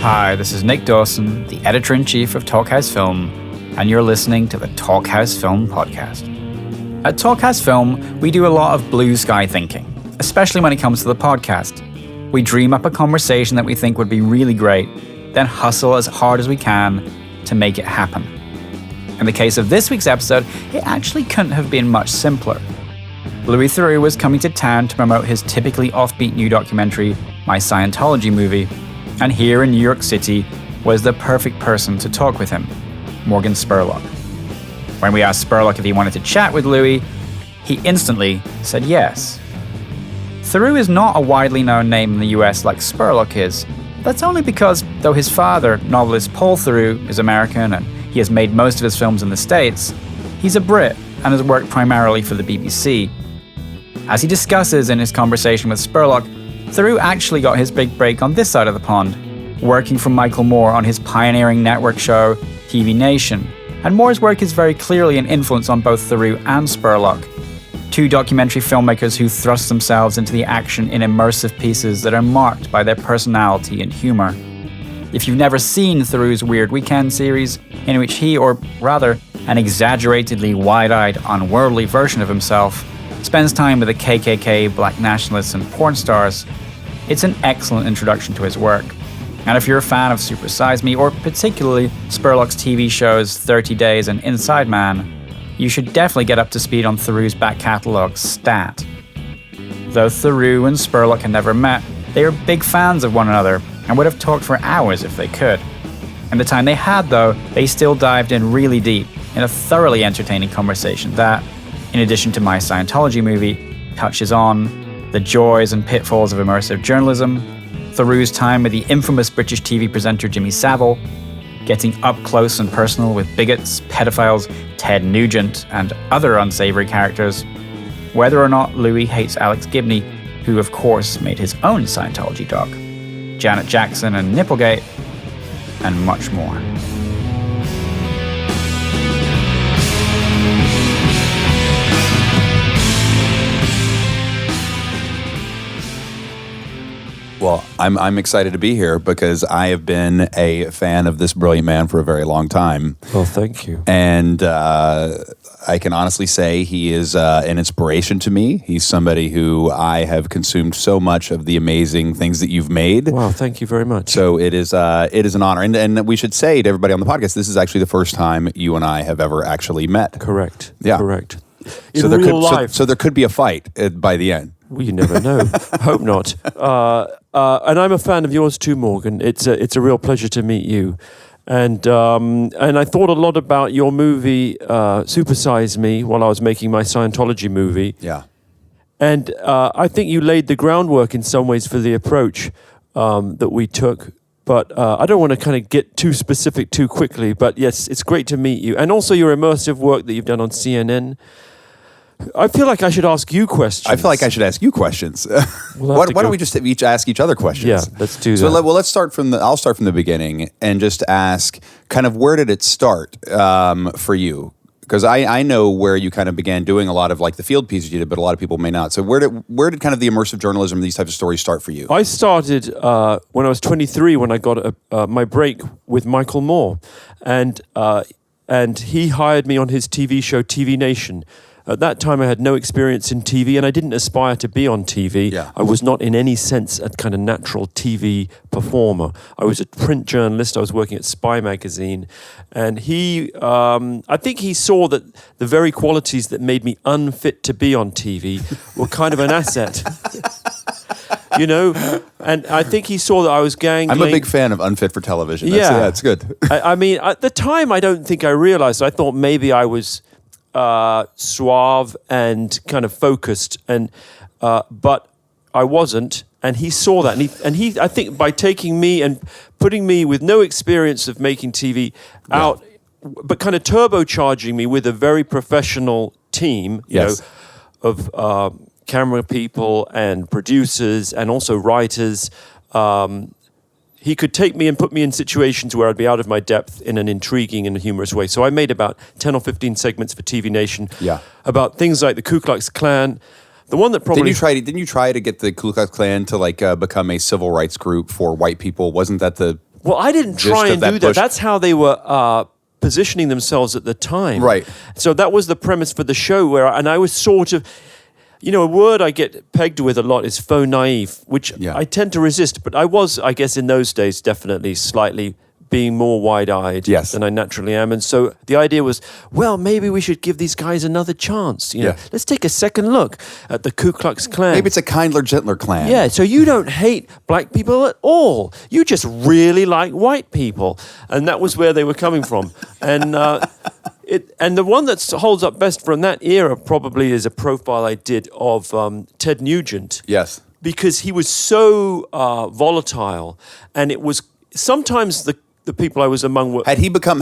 Hi, this is Nick Dawson, the editor-in-chief of Talkhouse Film, and you're listening to the Talkhouse Film podcast. At Talkhouse Film, we do a lot of blue sky thinking, especially when it comes to the podcast. We dream up a conversation that we think would be really great, then hustle as hard as we can to make it happen. In the case of this week's episode, it actually couldn't have been much simpler. Louis Theroux was coming to town to promote his typically offbeat new documentary, My Scientology Movie, and here in New York City was the perfect person to talk with him, Morgan Spurlock. When we asked Spurlock if he wanted to chat with Louis, he instantly said yes. Theroux is not a widely known name in the US like Spurlock is. That's only because, though his father, novelist Paul Theroux, is American and he has made most of his films in the States, he's a Brit and has worked primarily for the BBC. As he discusses in his conversation with Spurlock, Theroux actually got his big break on this side of the pond, working for Michael Moore on his pioneering network show, TV Nation. And Moore's work is very clearly an influence on both Theroux and Spurlock, two documentary filmmakers who thrust themselves into the action in immersive pieces that are marked by their personality and humor. If you've never seen Theroux's Weird Weekend series, in which he, or rather, an exaggeratedly wide-eyed, unworldly version of himself, spends time with the KKK, black nationalists, and porn stars, it's an excellent introduction to his work. And if you're a fan of Super Size Me, or particularly Spurlock's TV shows 30 Days and Inside Man, you should definitely get up to speed on Theroux's back catalogue stat. Though Theroux and Spurlock had never met, they were big fans of one another and would have talked for hours if they could. In the time they had, though, they still dived in really deep in a thoroughly entertaining conversation that, in addition to My Scientology Movie, touches on the joys and pitfalls of immersive journalism, Theroux's time with the infamous British TV presenter Jimmy Savile, getting up close and personal with bigots, pedophiles, Ted Nugent, and other unsavory characters, whether or not Louis hates Alex Gibney, who of course made his own Scientology doc, Janet Jackson and Nipplegate, and much more. Well, I'm excited to be here because I have been a fan of this brilliant man for a very long time. Well, thank you. And I can honestly say he is an inspiration to me. He's somebody who I have consumed so much of the amazing things that you've made. Wow, thank you very much. So it is an honor. And we should say to everybody on the podcast, this is actually the first time you and I have ever actually met. Correct. Yeah. Correct. So there could be a fight by the end. Well, you never know. Hope not. And I'm a fan of yours too, Morgan. It's a real pleasure to meet you. And I thought a lot about your movie, Super Size Me, while I was making my Scientology movie. Yeah. And I think you laid the groundwork in some ways for the approach that we took. But I don't want to kind of get too specific too quickly. But yes, it's great to meet you. And also your immersive work that you've done on CNN. I feel like I should ask you questions. I feel like I should ask you questions. Why don't we just each ask each other questions? Yeah, let's do that. So let's start from I'll start from the beginning and just ask kind of where did it start for you? Because I know where you kind of began doing a lot of like the field pieces you did, but a lot of people may not. So where did kind of the immersive journalism and these types of stories start for you? I started when I was 23 when I got my break with Michael Moore, and he hired me on his TV show TV Nation. At that time, I had no experience in TV, and I didn't aspire to be on TV. Yeah. I was not in any sense a kind of natural TV performer. I was a print journalist. I was working at Spy magazine. And I think he saw that the very qualities that made me unfit to be on TV were kind of an asset. You know? And I think he saw that I was gangling. I'm a big fan of unfit for television. Yeah. It's good. I mean, at the time, I don't think I realized. I thought maybe I was suave and kind of focused, but I wasn't, and he saw that, and he I think by taking me and putting me with no experience of making TV out, but kind of turbocharging me with a very professional team, you know, of camera people and producers and also writers. He could take me and put me in situations where I'd be out of my depth in an intriguing and humorous way. So I made about 10 or 15 segments for TV Nation about things like the Ku Klux Klan, The one that probably didn't you try to get the Ku Klux Klan to become a civil rights group for white people? Wasn't that the Well, I didn't gist try of and that do that. push? That's how they were positioning themselves at the time. Right. So that was the premise for the show, and I was sort of, a word I get pegged with a lot is faux naive, which I tend to resist. But I was, I guess, in those days, definitely slightly being more wide-eyed than I naturally am. And so the idea was, well, maybe we should give these guys another chance. Let's take a second look at the Ku Klux Klan. Maybe it's a kindler, gentler Klan. Yeah, so you don't hate black people at all. You just really like white people. And that was where they were coming from. And and the one that holds up best from that era probably is a profile I did of Ted Nugent. Yes. Because he was so volatile, and it was sometimes the people I was among were... Had he become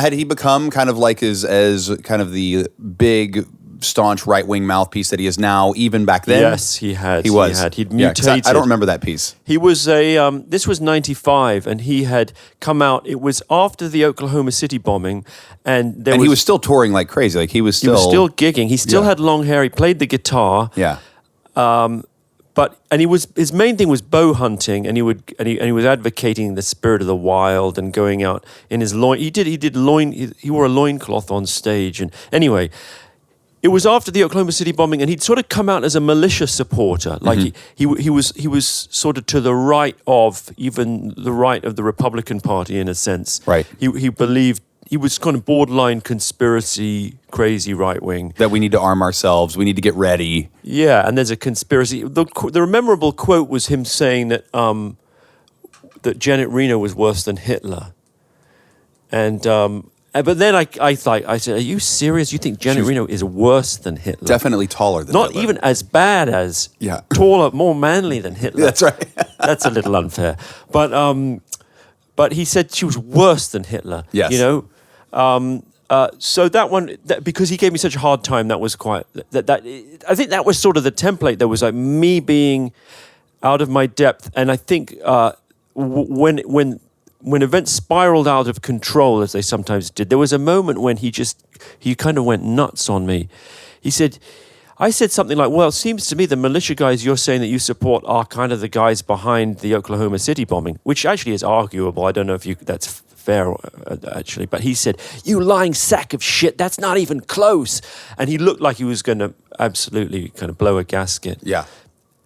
kind of like as kind of the big, staunch right-wing mouthpiece that he is now, even back then? Yes, he had. He was. He'd mutated. I don't remember that piece. He was this was 95, and he had come out, it was after the Oklahoma City bombing, and he was still touring like crazy. Like he was still gigging. He still had long hair. He played the guitar. Yeah. His main thing was bow hunting, and he was advocating the spirit of the wild and going out in his loin. He wore a loincloth on stage, and anyway, it was after the Oklahoma City bombing, and he'd sort of come out as a militia supporter, like he was sort of to the right of even the right of the Republican Party in a sense. Right. He believed. He was kind of borderline conspiracy, crazy right wing. That we need to arm ourselves. We need to get ready. Yeah, and there's a conspiracy. The memorable quote was him saying that that Janet Reno was worse than Hitler. And but then I said, "Are you serious? You think Janet Reno is worse than Hitler? Definitely taller than Not Hitler. even as bad as taller, more manly than Hitler. That's right. That's a little unfair. But he said she was worse than Hitler. Yes. So that one, because he gave me such a hard time, that was quite I think that was sort of the template. There was like me being out of my depth, and I think when events spiraled out of control, as they sometimes did, there was a moment when he kind of went nuts on me. I said something like, well, it seems to me the militia guys you're saying that you support are kind of the guys behind the Oklahoma City bombing, which actually is arguable. I don't know if that's fair, actually. But he said, you lying sack of shit, that's not even close. And he looked like he was going to absolutely kind of blow a gasket. Yeah.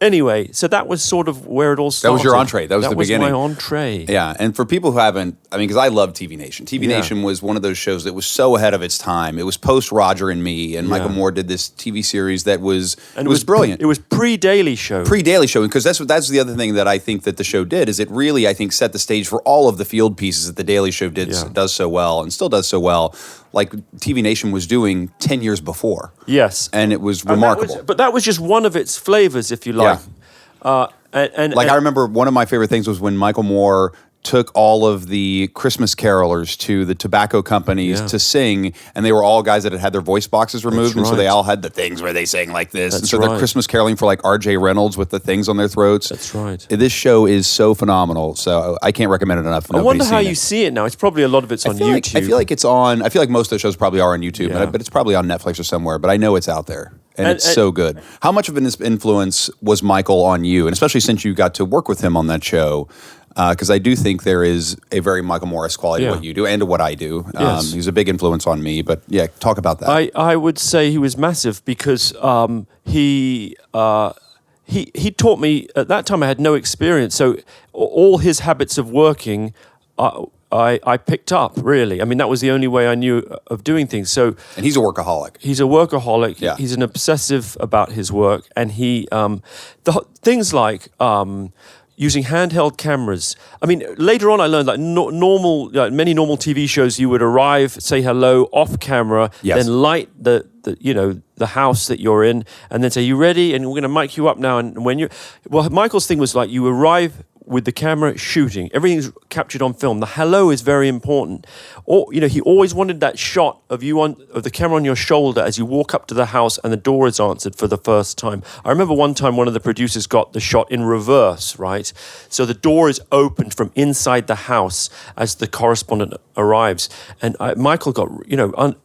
Anyway, so that was sort of where it all started. That was your entree. That was the beginning. That was my entree. Yeah, and for people who haven't, because I love TV Nation. TV Nation was one of those shows that was so ahead of its time. It was post Roger and Me, and Michael Moore did this TV series that was brilliant. It was pre-Daily Show. Pre-Daily Show, because that's the other thing that I think that the show did, is it really, I think, set the stage for all of the field pieces that the Daily Show does so well, and still does so well, like TV Nation was doing 10 years before. Yes. And it was remarkable. But that was just one of its flavors, if you like. Yeah. I remember one of my favorite things was when Michael Moore took all of the Christmas carolers to the tobacco companies to sing, and they were all guys that had their voice boxes removed, and so they all had the things where they sang like this. And so they're Christmas caroling for like R.J. Reynolds with the things on their throats. That's right. This show is so phenomenal, so I can't recommend it enough. I wonder how you see it now. It's probably a lot of it's on YouTube. I feel like it's on. I feel like most of the shows probably are on YouTube, but it's probably on Netflix or somewhere. But I know it's out there. And it's so good. How much of an influence was Michael on you? And especially since you got to work with him on that show, because I do think there is a very Michael Morris quality to what you do and to what I do. He's a big influence on me. But talk about that. I would say he was massive because he taught me, at that time I had no experience. So all his habits of working I picked up, really. I mean, that was the only way I knew of doing things. And he's a workaholic. He's a workaholic. Yeah. He's an obsessive about his work. And things like using handheld cameras. I mean, later on I learned that many normal TV shows, you would arrive, say hello off camera, then light the house that you're in, and then say, you ready? And we're going to mic you up now. And Michael's thing was like, you arrive with the camera shooting. Everything's captured on film. The hello is very important. Or, he always wanted that shot of you of the camera on your shoulder as you walk up to the house and the door is answered for the first time. I remember one time one of the producers got the shot in reverse, right? So the door is opened from inside the house as the correspondent arrives. And Michael got,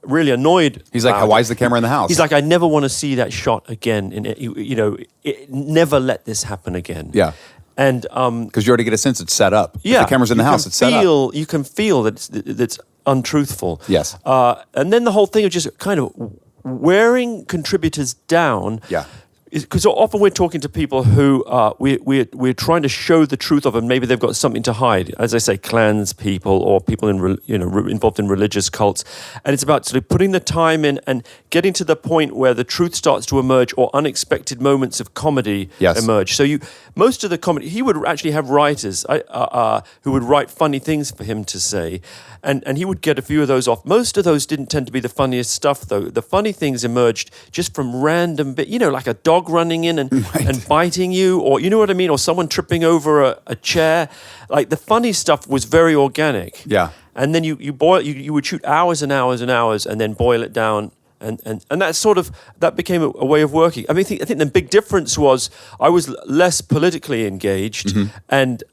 really annoyed. He's like, why is the camera in the house? He's like, I never want to see that shot again. Never let this happen again. Yeah. And because you already get a sense it's set up. yeah, If the camera's in the house, it's set up. You can feel that it's untruthful. Yes. And then the whole thing of just kind of wearing contributors down. Yeah. Because often we're talking to people who we're trying to show the truth of, and maybe they've got something to hide. As I say, clans people or people involved in religious cults, and it's about sort of putting the time in and getting to the point where the truth starts to emerge, or unexpected moments of comedy emerge. So most of the comedy, he would actually have writers who would write funny things for him to say, and he would get a few of those off. Most of those didn't tend to be the funniest stuff, though. The funny things emerged just from random bit, like a dog running in and biting you, or you know what I mean, or someone tripping over a chair. Like the funny stuff was very organic. Yeah. And then you would shoot hours and hours and hours and then boil it down. And that became a way of working. I mean, I think the big difference was I was less politically engaged and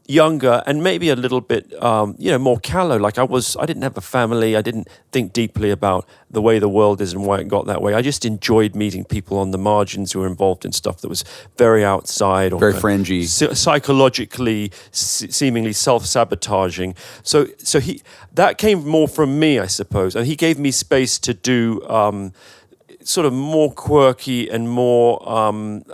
younger, and maybe a little bit more callow. Like I didn't have a family. I didn't think deeply about the way the world is and why it got that way. I just enjoyed meeting people on the margins who were involved in stuff that was very outside or very fringy, psychologically, seemingly self-sabotaging. So that came more from me, I suppose, and he gave me space to do sort of more quirky and more,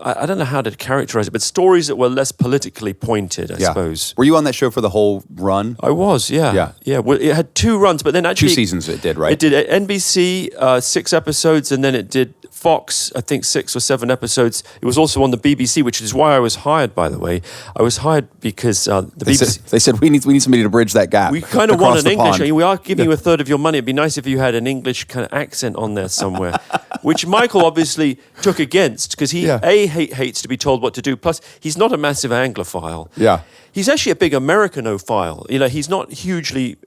I don't know how to characterize it, but stories that were less politically pointed, I suppose. Were you on that show for the whole run? I was, yeah. Well, it had 2 runs, but then actually... 2 seasons it did, right? It did NBC, 6 episodes, and then it did Fox, I think 6 or 7 episodes. It was also on the BBC, which is why I was hired, by the way. I was hired because the BBC... They said, we need somebody to bridge that gap. We kind of want an English... Pond. We are giving you a third of your money. It'd be nice if you had an English kind of accent on there somewhere, which Michael obviously took against, because he, hates to be told what to do. Plus, he's not a massive Anglophile. Yeah. He's actually a big Americanophile. He's not hugely...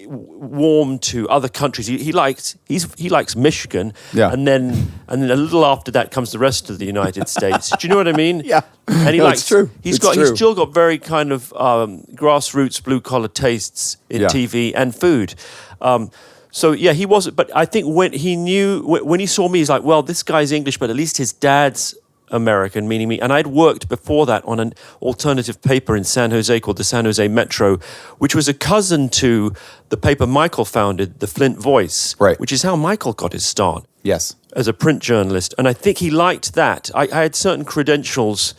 warm to other countries. He likes Michigan, and then a little after that comes the rest of the United States. Do you know what I mean? Yeah, and he likes. It's true. He's still got very kind of grassroots, blue collar tastes in TV and food. So yeah, he wasn't. But I think when he saw me, he's like, well, this guy's English, but at least his dad's American, meaning me. And I'd worked before that on an alternative paper in San Jose called the San Jose Metro, which was a cousin to the paper Michael founded, the Flint Voice, which is how Michael got his start. Yes. As a print journalist. And I think he liked that. I had certain credentials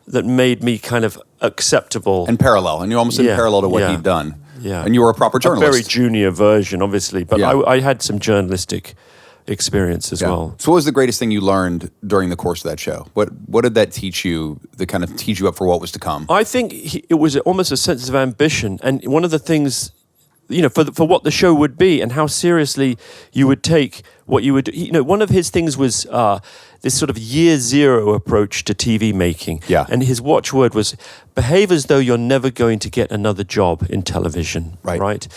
that made me kind of acceptable. And parallel. And you're almost in parallel to what he'd done. Yeah. And you were a proper journalist. A very junior version, obviously. But I had some journalistic experience as well. So what was the greatest thing you learned during the course of that show? What did that teach you, that kind of teach you up for what was to come? I think it was almost a sense of ambition. And one of the things, for what the show would be and how seriously you would take what you would, one of his things was this sort of year zero approach to TV making. Yeah. And his watchword was, behave as though you're never going to get another job in television. Right?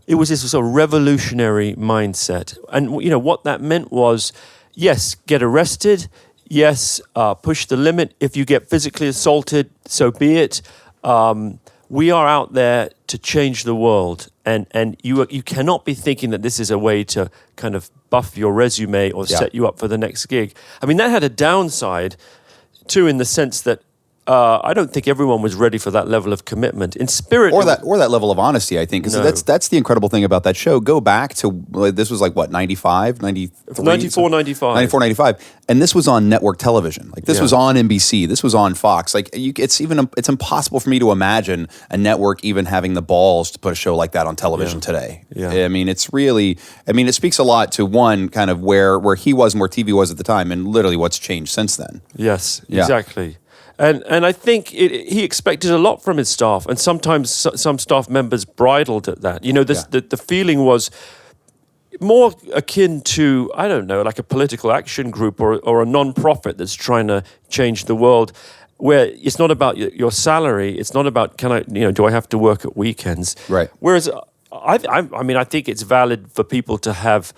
It was this sort of revolutionary mindset. And, what that meant was, yes, get arrested. Yes, push the limit. If you get physically assaulted, so be it. We are out there to change the world. And you cannot be thinking that this is a way to kind of buff your resume or set you up for the next gig. I mean, that had a downside, too, in the sense that I don't think everyone was ready for that level of commitment. In spirit... Or that level of honesty, I think. Because that's the incredible thing about that show. Go back to, this was like, what, 95, 93? 94, 95. 94, 95. And this was on network television. Like, this was on NBC. This was on Fox. Like, it's impossible for me to imagine a network even having the balls to put a show like that on television today. Yeah. I mean, it speaks a lot to, one, kind of where he was and where TV was at the time, and literally what's changed since then. Yes, exactly. And I think he expected a lot from his staff, and sometimes some staff members bridled at that. The feeling was more akin to, I don't know, like a political action group or a non-profit that's trying to change the world, where it's not about your salary, it's not about do I have to work at weekends? Right. Whereas I think it's valid for people to have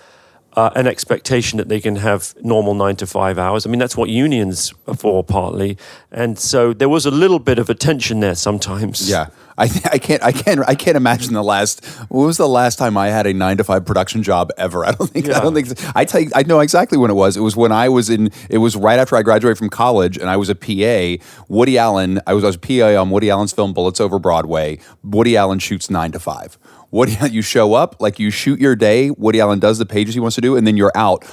an expectation that they can have normal 9 to 5 hours. I mean, that's what unions are for, partly. And so there was a little bit of a tension there sometimes. Yeah. I can't imagine what was the last time I had a 9-to-5 production job ever? I don't think so. I know exactly when it was. It was when it was right after I graduated from college and I was a PA. Woody Allen, I was a PA on Woody Allen's film Bullets Over Broadway. Woody Allen shoots 9 to 5. You show up, like you shoot your day, Woody Allen does the pages he wants to do, and then you're out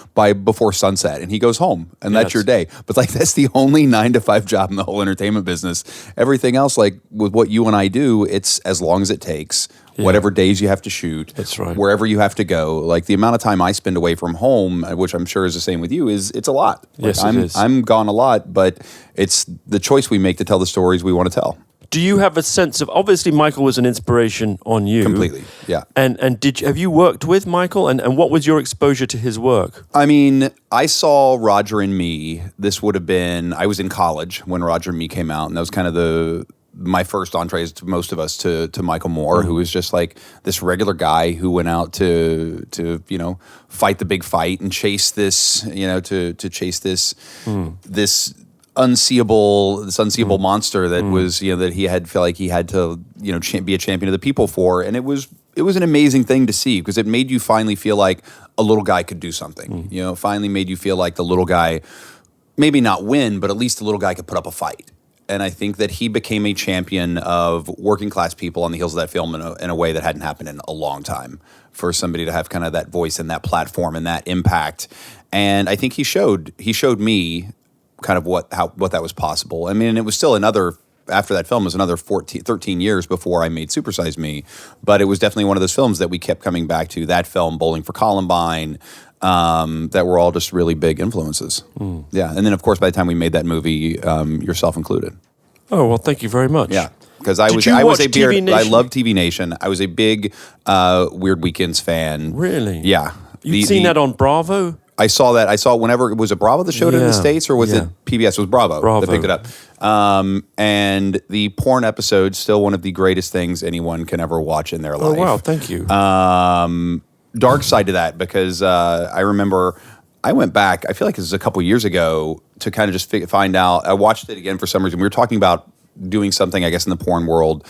before sunset, and he goes home, and that's your day. But like that's the only 9 to 5 job in the whole entertainment business. Everything else, like with what you and I do, it's as long as it takes, whatever days you have to shoot, that's right, wherever you have to go. Like the amount of time I spend away from home, which I'm sure is the same with you, it's a lot. Yes, it is. I'm gone a lot, but it's the choice we make to tell the stories we want to tell. Do you have a sense of, obviously Michael was an inspiration on you. Completely, yeah. And have you worked with Michael, and what was your exposure to his work? I mean, I saw Roger and Me. This would have been, I was in college when Roger and Me came out, and that was kind of my first entrees to most of us to Michael Moore, who was just like this regular guy who went out to fight the big fight and chase this, to chase this unseeable monster that was, that he had felt like he had to, be a champion of the people for. And it was an amazing thing to see because it made you finally feel like a little guy could do something. Finally made you feel like the little guy, maybe not win, but at least the little guy could put up a fight. And I think that he became a champion of working class people on the heels of that film in a way that hadn't happened in a long time, for somebody to have kind of that voice and that platform and that impact. And I think he showed me kind of what that was possible. I mean, it was still after that film, it was another 13 years before I made Super Size Me, but it was definitely one of those films that we kept coming back to. That film, Bowling for Columbine, that were all just really big influences. Yeah, and then of course by the time we made that movie, yourself included. Oh well, thank you very much. Yeah, because I loved TV Nation. I was a big Weird Weekends fan. Really? Yeah. You've seen that on Bravo? I saw that. I saw it whenever, was it Bravo that showed it in the States, or was it PBS? It was Bravo that picked it up. And the porn episode, still one of the greatest things anyone can ever watch in their life. Oh, wow. Thank you. Dark side to that, because I remember I went back, I feel like this was a couple years ago, to kind of just find out. I watched it again for some reason. We were talking about doing something, I guess, in the porn world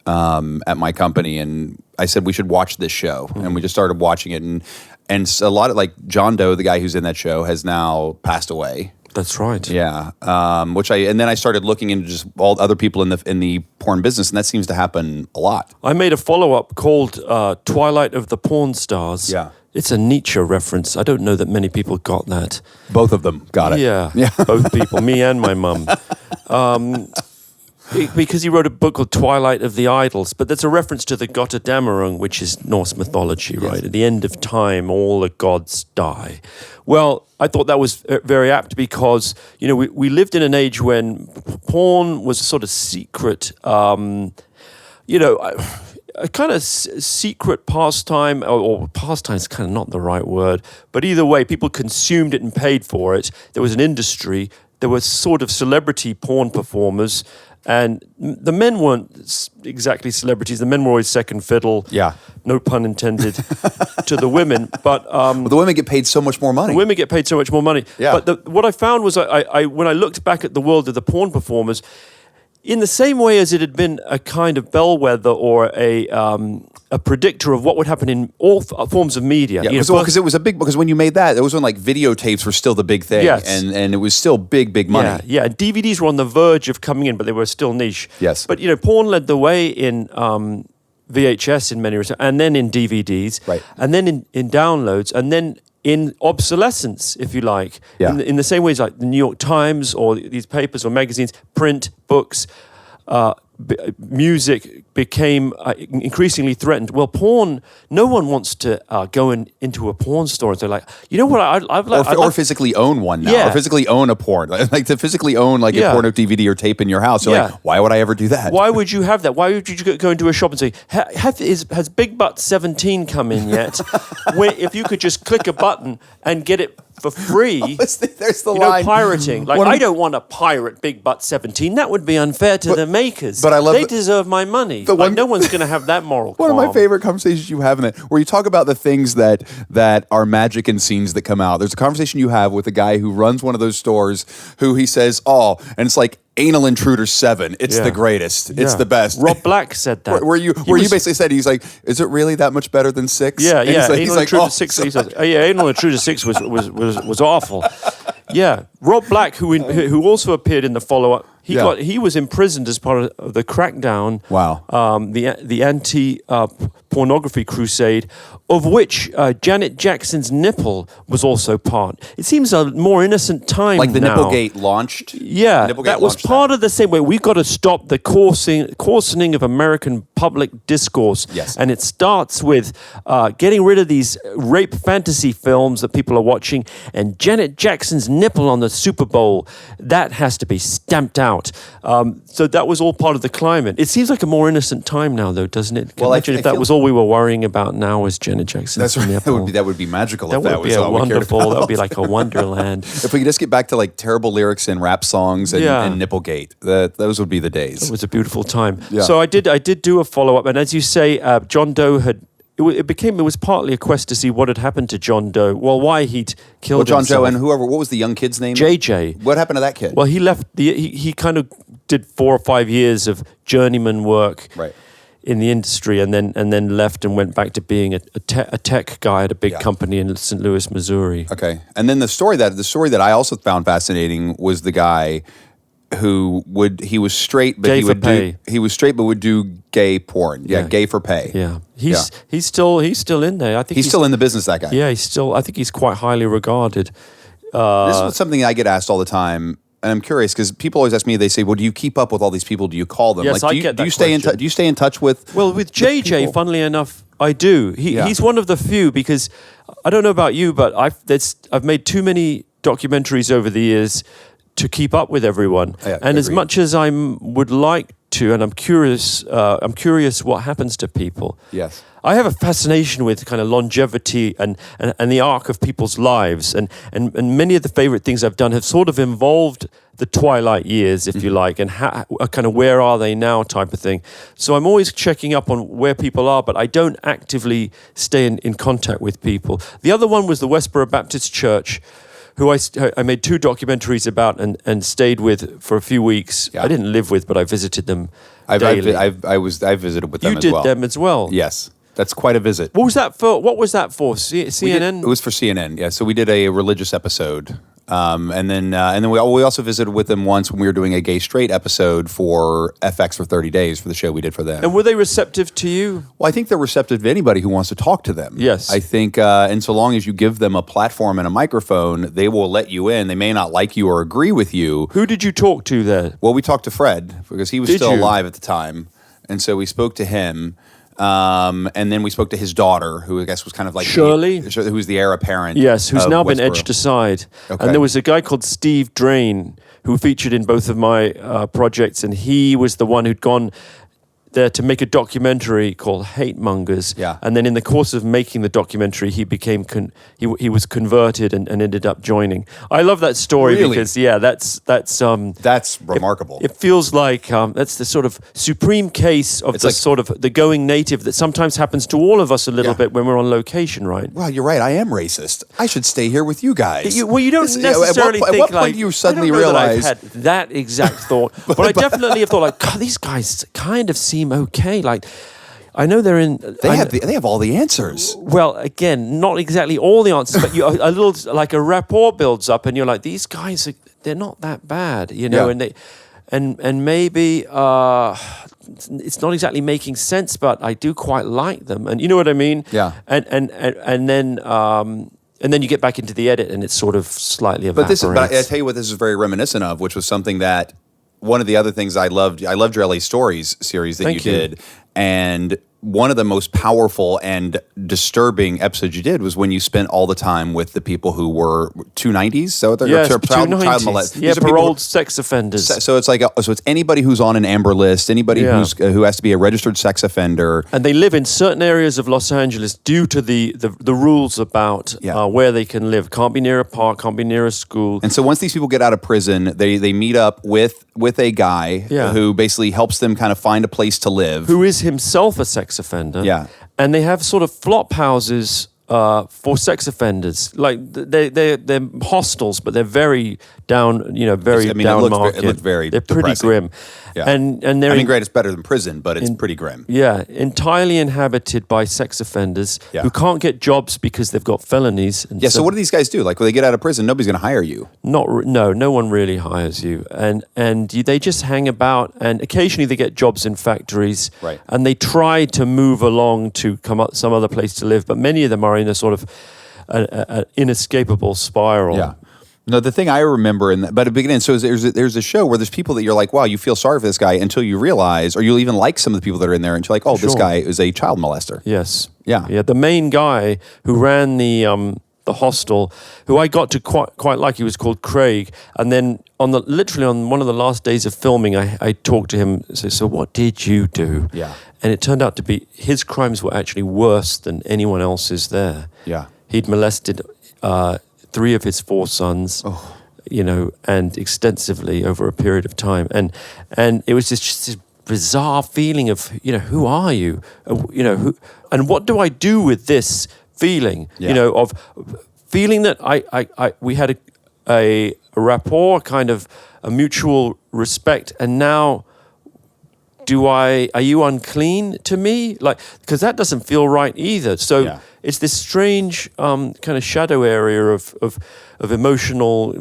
at my company, and I said we should watch this show. And we just started watching it, and a lot of, like, John Doe, the guy who's in that show, has now passed away. That's right. Yeah. And then I started looking into just all other people in the porn business, and that seems to happen a lot. I made a follow-up called Twilight of the Porn Stars. Yeah. It's a Nietzsche reference. I don't know that many people got that. Both of them got it. Yeah. Both people, me and my mum. Because he wrote a book called Twilight of the Idols, but that's a reference to the Götterdämmerung, which is Norse mythology, right? Yes. At the end of time, all the gods die. Well, I thought that was very apt because, we lived in an age when porn was a sort of secret, a kind of secret pastime, or pastime is kind of not the right word, but either way, people consumed it and paid for it. There was an industry. There were sort of celebrity porn performers. And the men weren't exactly celebrities. The men were always second fiddle. Yeah. No pun intended to the women. But the women get paid so much more money. The women get paid so much more money. Yeah. But what I found was I when I looked back at the world of the porn performers, in the same way as it had been a kind of bellwether or a predictor of what would happen in all forms of media. Yeah, because when you made that, it was when like videotapes were still the big thing, yes. and it was still big money. Yeah, and DVDs were on the verge of coming in, but they were still niche. Yes. But porn led the way in VHS in many respects, and then in DVDs, right, and then in downloads, and then in obsolescence, if you like, in the same ways like the New York Times or these papers or magazines, print, books, music became increasingly threatened. Well, porn, no one wants to go into a porn store and say, like, you know what, or physically own one now, or physically own a porn, like to physically own like a porno DVD or tape in your house. You're like, why would I ever do that? Why would you have that? Why would you go into a shop and say, has Big Butt 17 come in yet? If you could just click a button and get it for free. There's the line. Pirating. Like, I don't want to pirate Big Butt 17. That would be unfair to the makers. But I love they deserve my money. No one's going to have that moral One qualm. of my favorite conversations you have in it, where you talk about the things that are magic in scenes that come out. There's a conversation you have with a guy who runs one of those stores, who he says, and it's like Anal Intruder 7. It's the greatest. It's the best. Rob Black said that. Where you basically said, he's like, is it really that much better than 6? Yeah, and yeah. He's like, Intruder 6. He says, Anal Intruder 6 was awful. Yeah, Rob Black, who also appeared in the follow-up, he was imprisoned as part of the crackdown. Wow. The anti pornography crusade, of which Janet Jackson's nipple was also part. It seems a more innocent time like the now. Nipplegate launched. Yeah, that was part of the same way. We've got to stop the coarsening of American public discourse. Yes. And it starts with getting rid of these rape fantasy films that people are watching, and Janet Jackson's nipple on the Super Bowl, that has to be stamped out. So that was all part of the climate. It seems like a more innocent time now, though, doesn't it? Well, Imagine if that was all we were worrying about now was Janet Jackson's nipple. That would be magical. That would be all we cared about. That would be like a wonderland. If we could just get back to like terrible lyrics in rap songs and Nipplegate, those would be the days. It was a beautiful time. Yeah. So I did do a follow-up, and as you say, John Doe had... It was partly a quest to see what had happened to John Doe. Well, why he'd killed John himself. Doe and whoever. What was the young kid's name? JJ. What happened to that kid? Well, he left. He kind of did 4 or 5 years of journeyman work in the industry, and then left and went back to being a tech guy at a big company in St. Louis, Missouri. Okay, and then the story that I also found fascinating was the guy who he was straight, but he was straight, but would do gay porn. Yeah, gay for pay. Yeah, he's still in there. I think he's still in the business. That guy. Yeah, I think he's quite highly regarded. This is something I get asked all the time, and I'm curious because people always ask me. They say, "Well, do you keep up with all these people? Do you call them? Yes, like, I get that do you stay question. do you stay in touch with?" Well, with JJ, funnily enough, I do. He's one of the few, because I don't know about you, but I've made too many documentaries over the years to keep up with everyone. And as much as I would like to, and I'm curious what happens to people. Yes. I have a fascination with kind of longevity and the arc of people's lives, and many of the favorite things I've done have sort of involved the twilight years, if you like, and kind of where are they now type of thing. So I'm always checking up on where people are, but I don't actively stay in contact with people. The other one was the Westboro Baptist Church, who I made 2 documentaries about and stayed with for a few weeks. Yeah. I didn't live with, but I visited them daily. I visited with them as well. You did them as well? Yes. That's quite a visit. What was that for? CNN? It was for CNN, yeah. So we did a religious episode. And then we also visited with them once when we were doing a gay straight episode for FX for 30 days for the show we did for them. And were they receptive to you? Well, I think they're receptive to anybody who wants to talk to them. Yes. I think, and so long as you give them a platform and a microphone, they will let you in. They may not like you or agree with you. Who did you talk to there? Well, we talked to Fred because he was still alive at the time. And so we spoke to him. And then we spoke to his daughter, who I guess was kind of like Shirley, who's the heir apparent. Yes, who's now been Westboro. edged aside. Okay. And there was a guy called Steve Drain who featured in both of my projects, and he was the one who'd gone there to make a documentary called Hate Mongers. Yeah. And then in the course of making the documentary, he became he was converted and ended up joining. I love that story because that's remarkable. It feels like that's the sort of supreme case of sort of the going native that sometimes happens to all of us a little bit when we're on location, right? Well, you're right. I am racist. I should stay here with you guys. You don't necessarily think at what point like, do you suddenly I don't know realize that I've had that exact thought, but I definitely have thought like, God, these guys kind of seem okay. Like, I know they're in. They have all the answers. Well, again, not exactly all the answers, but a little like a rapport builds up, and you're like, these guys they're not that bad, you know, and maybe it's not exactly making sense, but I do quite like them, and you know what I mean? Yeah. And then you get back into the edit, and it's sort of slightly evaporates. But I tell you what, this is very reminiscent of, which was something that one of the other things I loved your LA Stories series that you did, and one of the most powerful and disturbing episodes you did was when you spent all the time with the people who were 290s. So they're child molesters. Yeah, paroled sex offenders. So it's like it's anybody who's on an Amber List, anybody who has to be a registered sex offender, and they live in certain areas of Los Angeles due to the rules about where they can live. Can't be near a park. Can't be near a school. And so once these people get out of prison, they meet up with a guy who basically helps them kind of find a place to live. Who is himself a sex offender. Yeah. And they have sort of flop houses for sex offenders. Like they're hostels, but they're very down, very down market. It looked very They're pretty depressing. grim. Yeah. And they're great, it's better than prison, but it's pretty grim. Yeah, entirely inhabited by sex offenders who can't get jobs because they've got felonies. And So what do these guys do? Like when they get out of prison, nobody's going to hire you. No one really hires you, and they just hang about, and occasionally they get jobs in factories, Right. and they try to move along to come up some other place to live, but many of them are in a sort of an inescapable spiral. Yeah. No, the thing I remember but at the beginning, so there's a show where there's people that you're like, wow, you feel sorry for this guy until you realize, or you'll even like some of the people that are in there, and you're like, oh, this guy is a child molester. Yes. Yeah. The main guy who ran the hostel, who I got to quite like, he was called Craig, and then literally on one of the last days of filming, I talked to him. So what did you do? Yeah. And it turned out to be his crimes were actually worse than anyone else's there. Yeah. He'd molested 3 of his 4 sons, and extensively over a period of time. And it was just this bizarre feeling of, who are you? Who, and what do I do with this feeling, of feeling that we had a rapport, kind of a mutual respect, and now are you unclean to me? Like, because that doesn't feel right either. So it's this strange kind of shadow area of emotional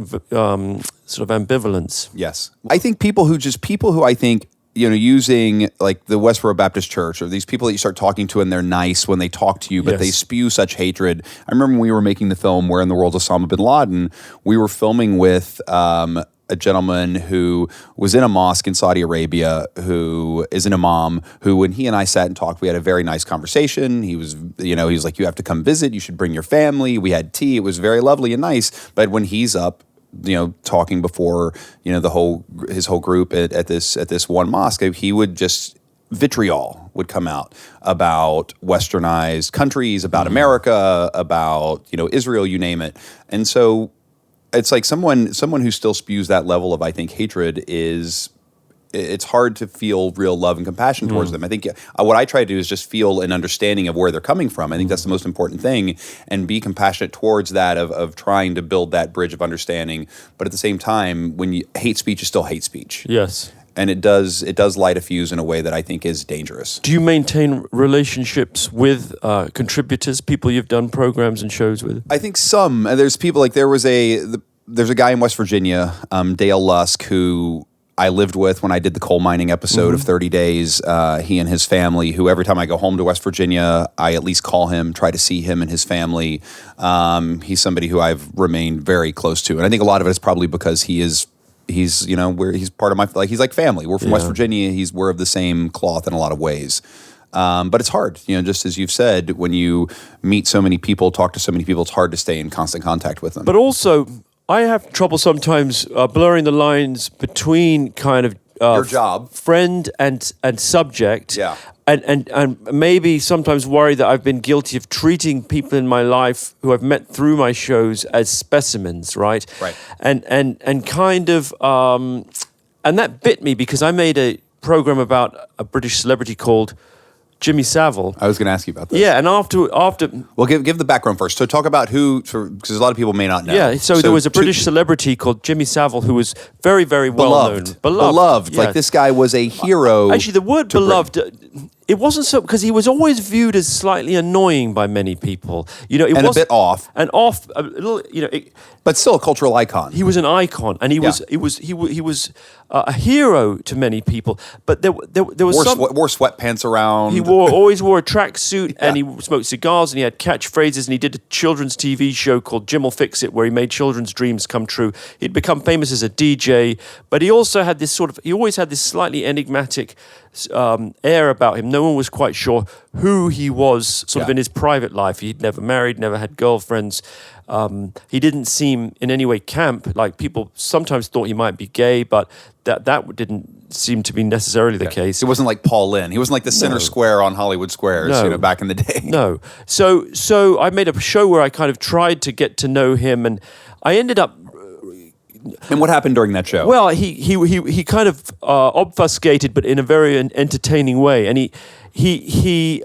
sort of ambivalence. Yes. I think people who I think, using like the Westboro Baptist Church, or these people that you start talking to and they're nice when they talk to you, but they spew such hatred. I remember when we were making the film Where in the World is Osama bin Laden, we were filming with a gentleman who was in a mosque in Saudi Arabia, who is an imam, who when he and I sat and talked, we had a very nice conversation. He was like, you have to come visit, you should bring your family. We had tea, it was very lovely and nice. But when he's up, talking before, his whole group at this one mosque, he would just, vitriol would come out about westernized countries, about America, about, Israel, you name it. And so it's like someone who still spews that level of, I think, hatred it's hard to feel real love and compassion towards them. I think what I try to do is just feel an understanding of where they're coming from. I think that's the most important thing, and be compassionate towards that of trying to build that bridge of understanding. But at the same time, hate speech is still hate speech. Yes. And it does light a fuse in a way that I think is dangerous. Do you maintain relationships with contributors, people you've done programs and shows with? I think some. There's people like there's a guy in West Virginia, Dale Lusk, who I lived with when I did the coal mining episode of 30 Days. He and his family, who every time I go home to West Virginia, I at least call him, try to see him and his family. He's somebody who I've remained very close to. And I think a lot of it is probably because he's part of my, he's like family. We're from West Virginia. We're of the same cloth in a lot of ways. But it's hard, just as you've said, when you meet so many people, talk to so many people, it's hard to stay in constant contact with them. But also, I have trouble sometimes blurring the lines between kind of your job, friend and subject. Yeah. And maybe sometimes worry that I've been guilty of treating people in my life who I've met through my shows as specimens, right? Right. And kind of and that bit me, because I made a program about a British celebrity called Jimmy Savile. I was going to ask you about this. Yeah, and after well, give the background first. So talk about who, because a lot of people may not know. Yeah, so there was a British celebrity called Jimmy Savile who was very, very well known. Beloved. Yeah. Like this guy was a hero. Actually, the word beloved, it wasn't so, because he was always viewed as slightly annoying by many people. And a bit off. And off, a little, but still a cultural icon. He was an icon, and he was a hero to many people. But there was wore sweatpants around. He always wore a tracksuit, and he smoked cigars, and he had catchphrases, and he did a children's TV show called Jim'll Fix It, where he made children's dreams come true. He'd become famous as a DJ, but he also had this he always had this slightly enigmatic air about him. No one was quite sure who he was sort of in his private life. He'd never married, never had girlfriends. He didn't seem in any way camp. Like, people sometimes thought he might be gay, but that didn't seem to be necessarily the case. It wasn't like Paul Lynn. He wasn't like the center square on Hollywood Squares, back in the day. No. So I made a show where I kind of tried to get to know him, and I ended up. And what happened during that show? Well, he kind of obfuscated, but in a very entertaining way, and he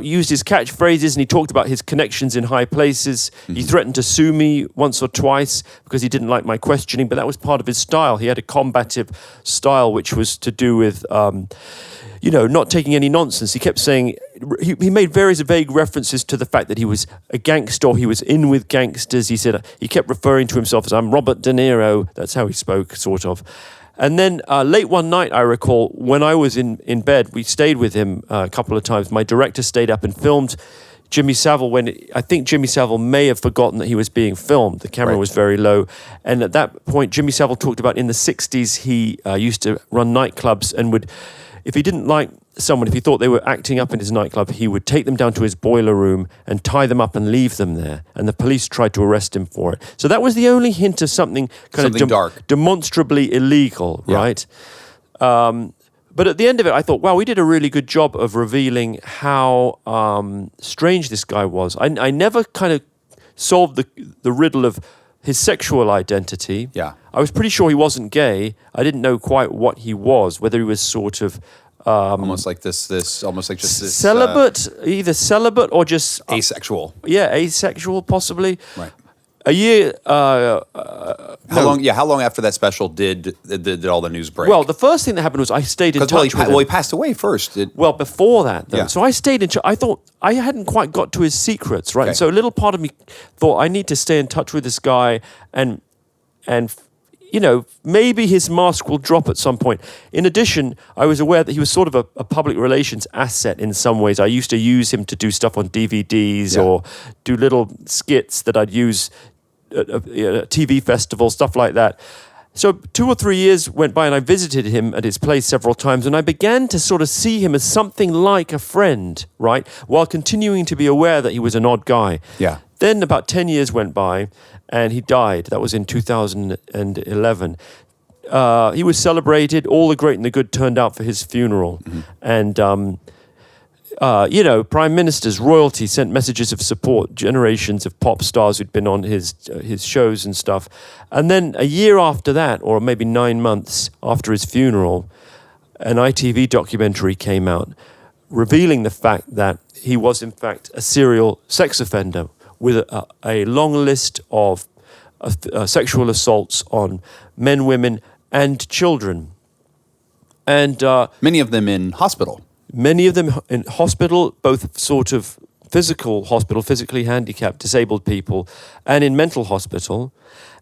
used his catchphrases, and he talked about his connections in high places. He threatened to sue me once or twice because he didn't like my questioning, but that was part of his style. He had a combative style, which was to do with not taking any nonsense. He kept saying, he made various vague references to the fact that he was a gangster, he was in with gangsters. He said, he kept referring to himself as, I'm Robert De Niro. That's how he spoke, sort of. And then late one night, I recall, when I was in bed, we stayed with him a couple of times. My director stayed up and filmed Jimmy Savile when I think Jimmy Savile may have forgotten that he was being filmed. The camera was very low. And at that point, Jimmy Savile talked about in the 60s, he used to run nightclubs and would, if he didn't like someone, if he thought they were acting up in his nightclub, he would take them down to his boiler room and tie them up and leave them there. And the police tried to arrest him for it. So that was the only hint of something dark, demonstrably illegal, right? But at the end of it, I thought, wow, we did a really good job of revealing how strange this guy was. I never kind of solved the riddle of his sexual identity. Yeah. I was pretty sure he wasn't gay. I didn't know quite what he was, whether he was sort of almost like this, almost like just this celibate, either celibate or just asexual. Yeah, asexual, possibly. Right. A year. How long? Yeah, how long after that special did all the news break? Well, the first thing that happened was I stayed in touch with him. Well, he passed away first. Well, before that, though. Yeah. So I stayed in touch. I thought I hadn't quite got to his secrets, right? Okay. So a little part of me thought I need to stay in touch with this guy and maybe his mask will drop at some point. In addition, I was aware that he was sort of a public relations asset in some ways. I used to use him to do stuff on DVDs or do little skits that I'd use at TV festivals, stuff like that. So 2 or 3 years went by and I visited him at his place several times and I began to sort of see him as something like a friend, right? While continuing to be aware that he was an odd guy. Yeah. Then about 10 years went by and he died. That was in 2011. He was celebrated. All the great and the good turned out for his funeral. And, prime ministers, royalty sent messages of support, generations of pop stars who'd been on his shows and stuff. And then a year after that, or maybe 9 months after his funeral, an ITV documentary came out revealing the fact that he was in fact a serial sex offender with a long list of sexual assaults on men, women, and children. And many of them in hospital. Many of them in hospital, both sort of physical hospital, physically handicapped, disabled people, and in mental hospital.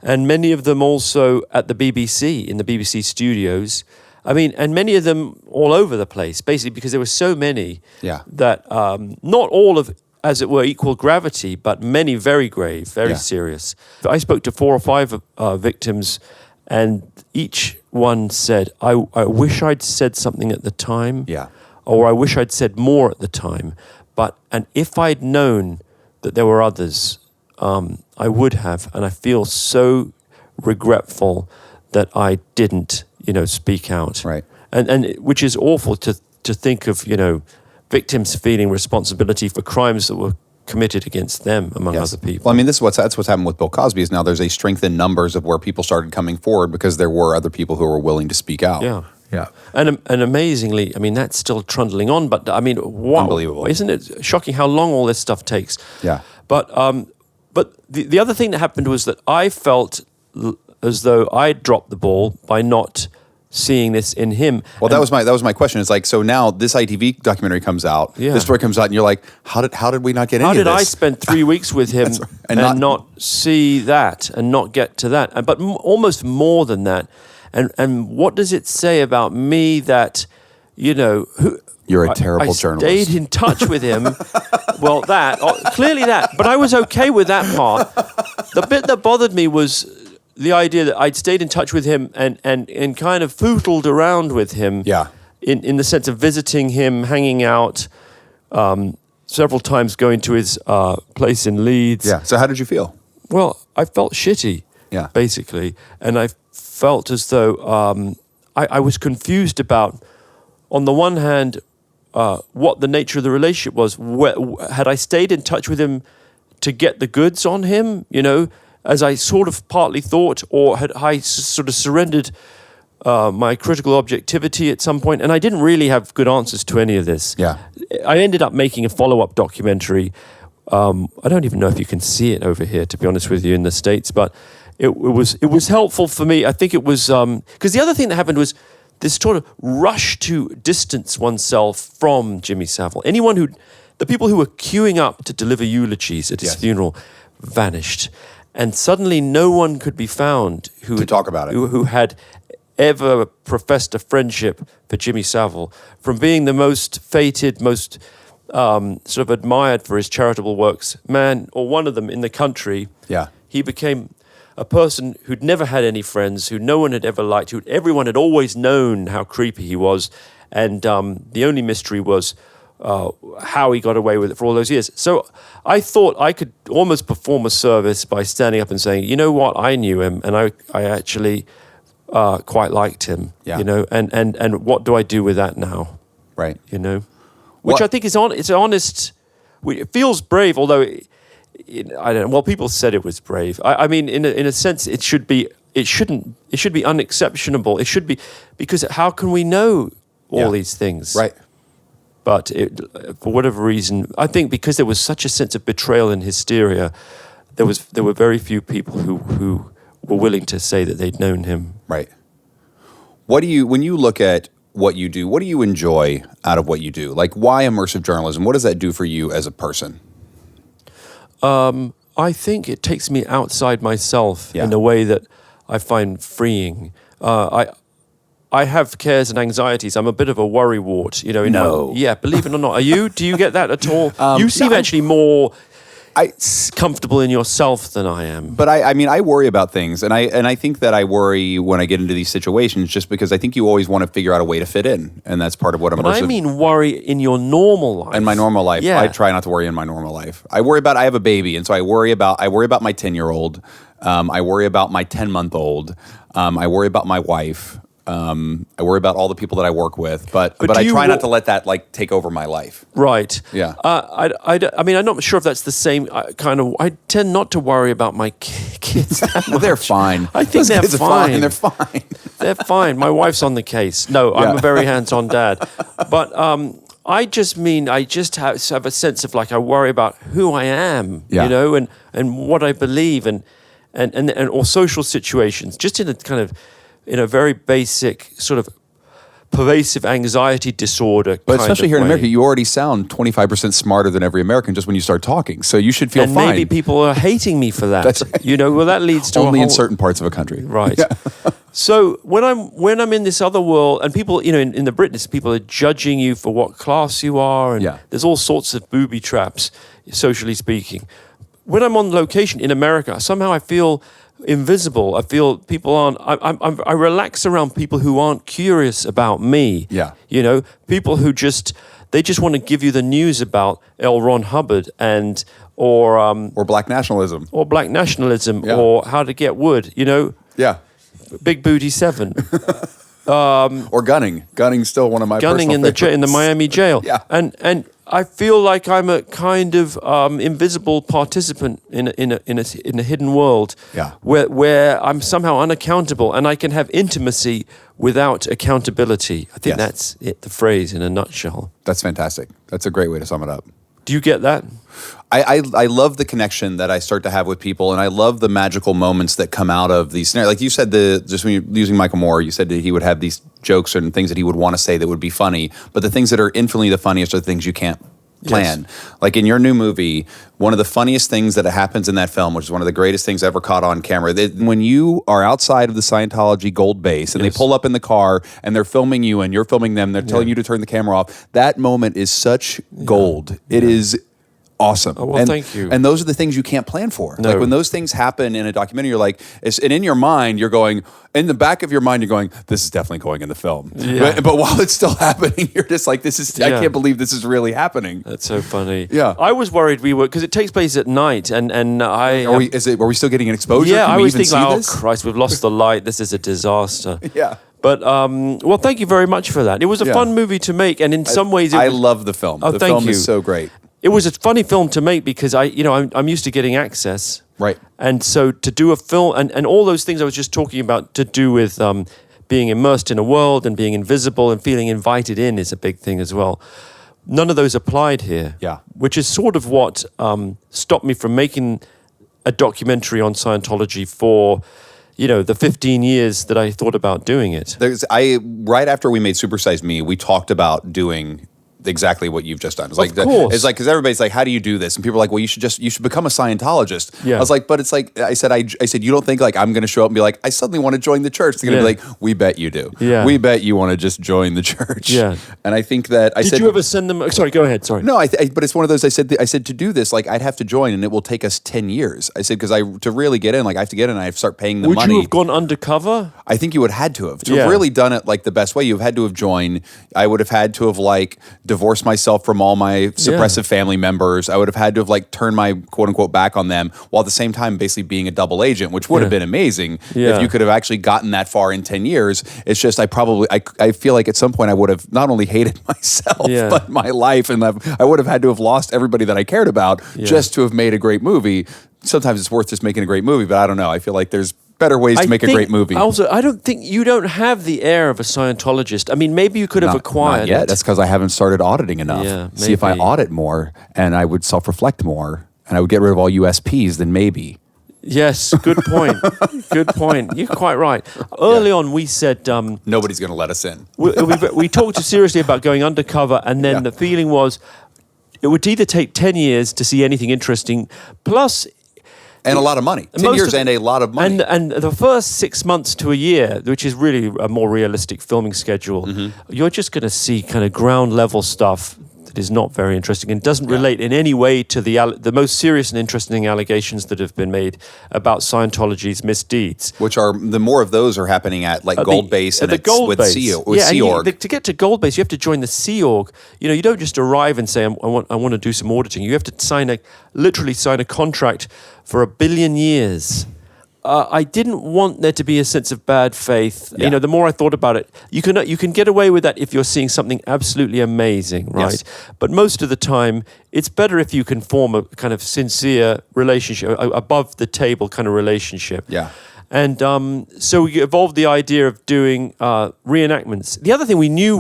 And many of them also at the BBC, in the BBC studios. I mean, and many of them all over the place, basically because there were so many that not all of, as it were, equal gravity, but many very grave, very serious. I spoke to 4 or 5 victims, and each one said, I wish I'd said something at the time, or I wish I'd said more at the time. And if I'd known that there were others, I would have, and I feel so regretful that I didn't, speak out. Right. And which is awful to think of, victims feeling responsibility for crimes that were committed against them, among other people. Well, I mean, that's what's happened with Bill Cosby is now there's a strength in numbers of where people started coming forward because there were other people who were willing to speak out. Yeah. And amazingly, I mean, that's still trundling on, but I mean, wow. Unbelievable. Isn't it shocking how long all this stuff takes? Yeah. But the other thing that happened was that I felt as though I dropped the ball by not seeing this in him. Well, that was my question. It's like, so now this ITV documentary comes out, this story comes out, and you're like, how did we not get any of this? How did I spend 3 weeks with him and not see that and not get to that? But almost more than that. And what does it say about me that, you're a terrible journalist. I stayed in touch with him. Well, clearly that. But I was okay with that part. The bit that bothered me was the idea that I'd stayed in touch with him and kind of footled around with him. Yeah. In the sense of visiting him, hanging out, several times going to his place in Leeds. Yeah. So how did you feel? Well, I felt shitty. Yeah. Basically. And I felt as though I was confused about, on the one hand, what the nature of the relationship was. Had I stayed in touch with him to get the goods on him, as I sort of partly thought, or had I sort of surrendered my critical objectivity at some point, and I didn't really have good answers to any of this. Yeah. I ended up making a follow-up documentary. I don't even know if you can see it over here, to be honest with you, in the States, but it was helpful for me. I think it was because the other thing that happened was this sort of rush to distance oneself from Jimmy Savile. The people who were queuing up to deliver eulogies at his funeral vanished, and suddenly no one could be found to talk about it, who had ever professed a friendship for Jimmy Savile, from being the most feted, most sort of admired for his charitable works man, or one of them in the country. Yeah. He became a person who'd never had any friends, who no one had ever liked, who everyone had always known how creepy he was, and the only mystery was how he got away with it for all those years. So I thought I could almost perform a service by standing up and saying, you know what, I knew him, and I actually quite liked him. Yeah. You know, and what do I do with that now? Right. You know, which I think is it's honest. It feels brave, although. I don't know. Well, people said it was brave. I mean, in a sense, it should be. It should be unexceptionable. It should be, because how can we know all these things? Right. But for whatever reason, I think because there was such a sense of betrayal and hysteria, there were very few people who were willing to say that they'd known him. Right. When you look at what you do, what do you enjoy out of what you do? Like, why immersive journalism? What does that do for you as a person? I think it takes me outside myself in a way that I find freeing. I have cares and anxieties. I'm a bit of a worrywart, you know. Believe it or not. Are you? Do you get that at all? You seem actually more comfortable in yourself than I am. But I mean, I worry about things, and I think that I worry when I get into these situations, just because I think you always want to figure out a way to fit in, and that's part of what immersive. But I mean, worry in your normal life. In my normal life, I try not to worry in my normal life. I have a baby, and so I worry about my 10-year-old. I worry about my 10-month-old. I worry about my wife. I worry about all the people that I work with, but I try not to let that take over my life. Right. Yeah. I mean, I'm not sure if that's the same kind of. I tend not to worry about my kids that much. They're fine. I think they're fine. They're fine. They're fine. My wife's on the case. No, I'm a very hands-on dad. But I just have a sense of I worry about who I am, you know, and what I believe, and or social situations, just in a kind of. In a very basic sort of pervasive anxiety disorder. But especially here in America, you already sound 25% smarter than every American just when you start talking. So you should feel fine. And maybe people are hating me for that. That's right. You know, well, that leads to only in certain parts of a country. Right. Yeah. So when I'm in this other world, and people, you know, in the British, people are judging you for what class you are, and there's all sorts of booby traps, socially speaking. When I'm on location in America, somehow I feel invisible. I feel people aren't. I relax around people who aren't curious about me. Yeah, you know, people who just want to give you the news about L. Ron Hubbard or black nationalism, or how to get wood. You know, Big Booty 7. Or gunning. Gunning's still one of my gunning in the Miami jail. Yeah, and I feel like I'm a kind of invisible participant in a hidden world. Yeah, where I'm somehow unaccountable, and I can have intimacy without accountability. I think that's it. The phrase in a nutshell. That's fantastic. That's a great way to sum it up. Do you get that? I love the connection that I start to have with people, and I love the magical moments that come out of these scenarios. Like you said, just when you're using Michael Moore, you said that he would have these jokes and things that he would want to say that would be funny, but the things that are infinitely the funniest are the things you can't plan. Yes. Like in your new movie, one of the funniest things that happens in that film, which is one of the greatest things ever caught on camera, when you are outside of the Scientology gold base and they pull up in the car and they're filming you and you're filming them, they're telling you to turn the camera off. That moment is such gold. It is awesome. Oh, well, thank you. And those are the things you can't plan for. No. Like when those things happen in a documentary, you're like, and in your mind, you're going, in the back of your mind, you're going, this is definitely going in the film. Yeah. But while it's still happening, you're just like, I can't believe this is really happening. That's so funny. Yeah. I was worried because it takes place at night, and I... Are we still getting an exposure? Yeah, I was thinking, oh, this? Christ, we've lost the light. This is a disaster. Yeah. But, well, thank you very much for that. It was a fun movie to make, and in some ways... I love the film. Oh, the thank film you. is so great. It was a funny film to make because I'm used to getting access. Right. And so to do a film and all those things I was just talking about to do with being immersed in a world and being invisible and feeling invited in is a big thing as well. None of those applied here. Yeah. Which is sort of what stopped me from making a documentary on Scientology for, the 15 years that I thought about doing it. Right after we made Supersize Me, we talked about doing exactly what you've just done. It's Of course. It's like, because everybody's like, how do you do this? And people are like, well, you should become a Scientologist. Yeah. I was like, but it's like, I said, you don't think like I'm going to show up and be like, I suddenly want to join the church. They're going to be like, we bet you do. Yeah. We bet you want to just join the church. Yeah. And I think that Did you ever send them? Sorry, go ahead. Sorry. No, but it's one of those. I said to do this, like I'd have to join, and it will take us 10 years. I said because to really get in, like I have to get in, I have to start paying the money. Would you have gone undercover? I think you would have had to have Yeah. really done it like the best way. You've had to have joined. I would have had to have like divorced myself from all my suppressive family members. I would have had to have like turned my quote unquote back on them, while at the same time basically being a double agent, which would have been amazing if you could have actually gotten that far in 10 years. It's just I feel like at some point I would have not only hated myself but my life, and I would have had to have lost everybody that I cared about just to have made a great movie. Sometimes it's worth just making a great movie, but I don't know. I feel like there's better ways to make a great movie. Also, I don't think you don't have the air of a Scientologist. I mean, maybe you could have acquired not yet. it. That's because I haven't started auditing enough. Yeah, See, if I maybe. audit more and I would self-reflect more and I would get rid of all USPs, then maybe. Yes, good point. Good point. You're quite right. Early on, we said Nobody's going to let us in. we talked seriously about going undercover, and then the feeling was it would either take 10 years to see anything interesting, plus. And a lot of money. 10 years and a lot of money. And the first 6 months to a year, which is really a more realistic filming schedule, you're just going to see kind of ground level stuff that is not very interesting and doesn't relate in any way to the most serious and interesting allegations that have been made about Scientology's misdeeds. Which are, the more of those are happening at like Gold Base and the Gold with Base. Sea Org. To get to Gold Base, you have to join the Sea Org. You don't just arrive and say, I want to do some auditing. You have to literally sign a contract for 1 billion years. I didn't want there to be a sense of bad faith. Yeah. The more I thought about it, you can get away with that if you're seeing something absolutely amazing, right? Yes. But most of the time, it's better if you can form a kind of sincere relationship, above the table kind of relationship. Yeah. And so we evolved the idea of doing reenactments. The other thing we knew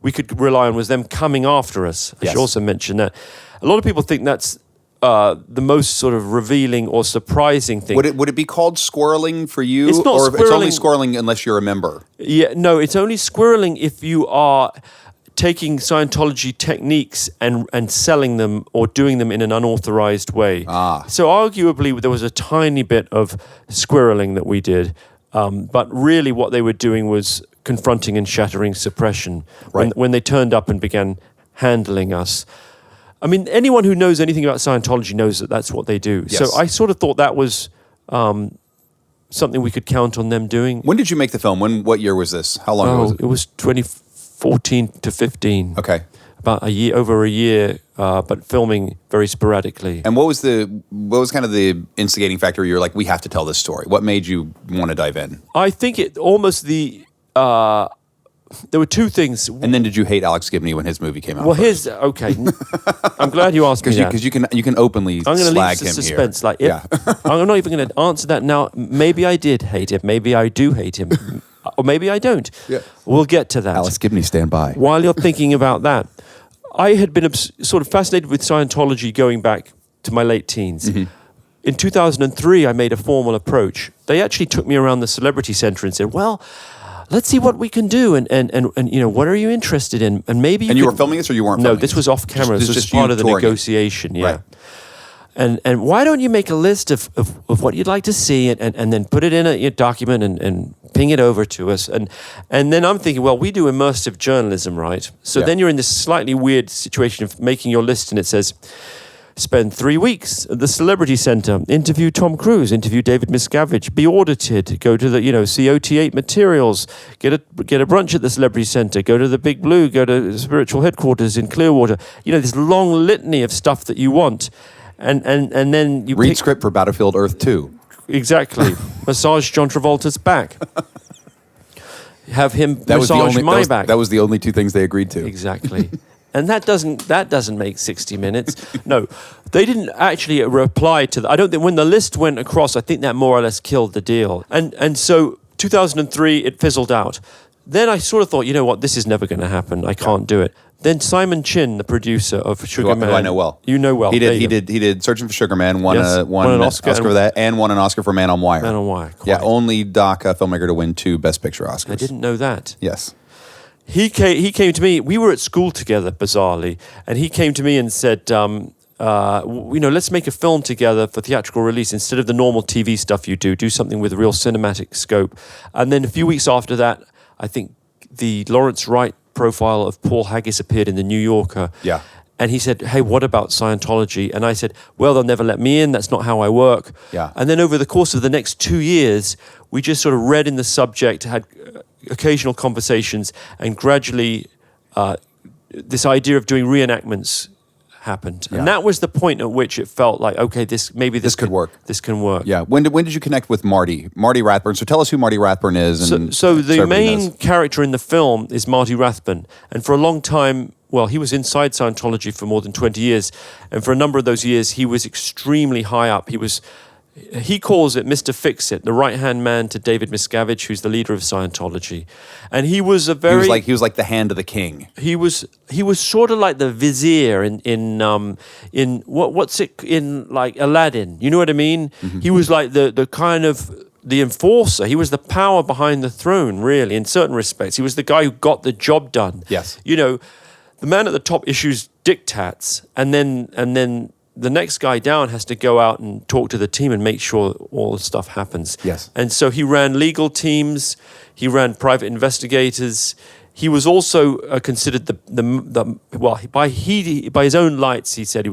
we could rely on was them coming after us. I should also mention that. A lot of people think that's the most sort of revealing or surprising thing. Would it be called squirreling for you? It's not or squirreling. It's only squirreling unless you're a member? Yeah, no, it's only squirreling if you are taking Scientology techniques and selling them or doing them in an unauthorized way. So arguably there was a tiny bit of squirreling that we did, but really what they were doing was confronting and shattering suppression when they turned up and began handling us. I mean, anyone who knows anything about Scientology knows that that's what they do. Yes. So I sort of thought that was something we could count on them doing. When did you make the film? What year was this? How long was it? It was 2014 to 15. Okay. About over a year, but filming very sporadically. And what was kind of the instigating factor? You were like, we have to tell this story. What made you want to dive in? I think there were two things. And then did you hate Alex Gibney when his movie came out? Well, okay. I'm glad you asked me that. Because you can openly I'm going to slag leave him the suspense. here. I'm not even going to answer that now. Maybe I did hate him. Maybe I do hate him. Or maybe I don't. Yeah. We'll get to that. Alex Gibney, stand by. While you're thinking about that, I had been sort of fascinated with Scientology going back to my late teens. Mm-hmm. In 2003, I made a formal approach. They actually took me around the Celebrity Center and said, well, let's see what we can do, and what are you interested in? And maybe you were filming this, or you weren't? No, filming this was off camera. This was just part of the touring negotiation. Yeah. Right. And why don't you make a list of what you'd like to see and then put it in a document and ping it over to us. And then I'm thinking, well, we do immersive journalism, right? So then you're in this slightly weird situation of making your list, and it says, spend 3 weeks at the Celebrity Center, interview Tom Cruise, interview David Miscavige, be audited, go to the, see OT8 materials, get a brunch at the Celebrity Center, go to the Big Blue, go to spiritual headquarters in Clearwater. This long litany of stuff that you want. And then you read script for Battlefield Earth 2. Exactly. Massage John Travolta's back. Have him massage my back. That was the only two things they agreed to. Exactly. And that doesn't make 60 minutes. No, they didn't actually reply to that. I don't think when the list went across, I think that more or less killed the deal. And so 2003, it fizzled out. Then I sort of thought, you know what, this is never going to happen. I can't do it. Then Simon Chin, the producer of Sugar Man, who I know well. You know well. He did Searching for Sugar Man, won an Oscar for that, and won an Oscar for Man on Wire. Man on Wire. Quite. Yeah, only filmmaker to win 2 Best Picture Oscars. I didn't know that. Yes. He came to me. We were at school together, bizarrely, and he came to me and said, let's make a film together for theatrical release instead of the normal TV stuff you do. Do something with real cinematic scope. And then a few weeks after that, I think the Lawrence Wright profile of Paul Haggis appeared in the New Yorker. Yeah. And he said, hey, what about Scientology? And I said, well, they'll never let me in. That's not how I work. Yeah. And then over the course of the next 2 years, we just sort of read in the subject, had occasional conversations, and gradually this idea of doing reenactments happened. Yeah. And that was the point at which it felt like, okay, this could work. This can work. Yeah. When did you connect with Marty Rathbun? So tell us who Marty Rathbun is. So the main character in the film is Marty Rathbun. And for a long time, well, he was inside Scientology for more than 20 years. And for a number of those years, he was extremely high up. He calls it Mr. Fix-It, the right-hand man to David Miscavige, who's the leader of Scientology. And he was a very... He was like the hand of the king. He was sort of like the vizier in like Aladdin. You know what I mean? Mm-hmm. He was like the kind of the enforcer. He was the power behind the throne, really, in certain respects. He was the guy who got the job done. Yes. You know, the man at the top issues diktats, and then the next guy down has to go out and talk to the team and make sure all the stuff happens. Yes. And so he ran legal teams, he ran private investigators. He was also considered by his own lights, he said he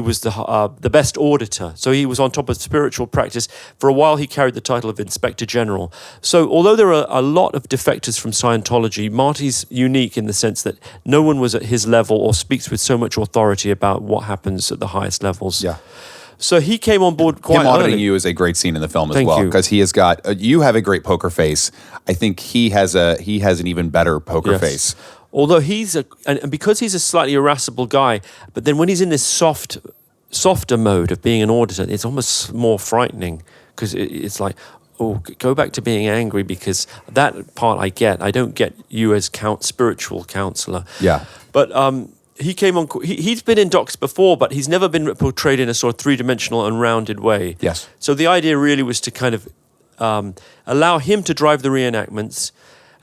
was the best auditor. So he was on top of spiritual practice. For a while, he carried the title of Inspector General. So although there are a lot of defectors from Scientology, Marty's unique in the sense that no one was at his level or speaks with so much authority about what happens at the highest levels. Yeah. So he came on board quite early. Him auditing early. you is a great scene in the film as Thank well, you. because he has got you have a great poker face. I think he has an even better poker face. Although and because he's a slightly irascible guy, but then when he's in this softer mode of being an auditor, it's almost more frightening because it's like, oh, go back to being angry, because that part I get. I don't get you as spiritual counselor. Yeah. But he came on. He's been in docs before, but he's never been portrayed in a sort of three-dimensional and rounded way. Yes. So the idea really was to kind of allow him to drive the reenactments,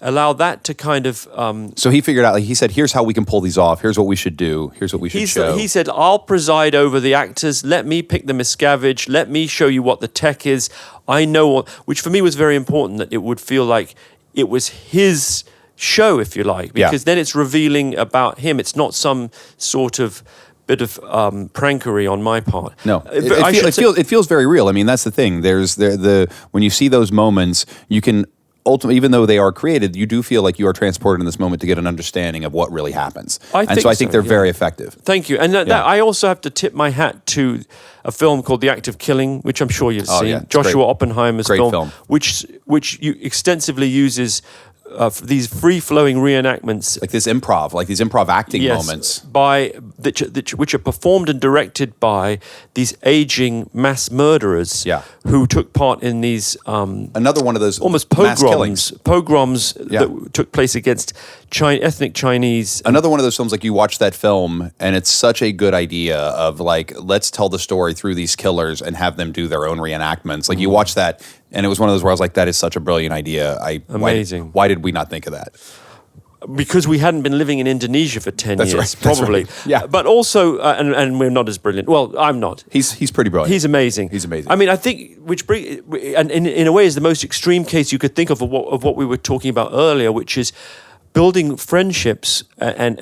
allow that to kind of... so he figured out, like he said, here's how we can pull these off. Here's what we should do. Here's what we should show. He said, I'll preside over the actors. Let me pick the Miscavige. Let me show you what the tech is. I know, which for me was very important, that it would feel like it was his show, if you like, because then it's revealing about him. It's not some sort of bit of prankery on my part. No, it feels very real. I mean, that's the thing. There's when you see those moments, you can ultimately, even though they are created, you do feel like you are transported in this moment to get an understanding of what really happens. I think they're very effective. Thank you. And I also have to tip my hat to a film called The Act of Killing, which I'm sure you've seen. Yeah, Joshua Oppenheimer's great film, which extensively uses these free-flowing reenactments, like these improv acting moments, which are performed and directed by these aging mass murderers, who took part in these another one of those almost pogroms that took place against ethnic Chinese. Another one of those films, like you watch that film, and it's such a good idea of like, let's tell the story through these killers and have them do their own reenactments. Like you watch that, and it was one of those where I was like, that is such a brilliant idea. Amazing. Why did we not think of that? Because we hadn't been living in Indonesia for 10 years, right, probably. Right. Yeah. But also, and we're not as brilliant. Well, I'm not. He's pretty brilliant. He's amazing. I mean, I think, and in a way is the most extreme case you could think of what we were talking about earlier, which is building friendships and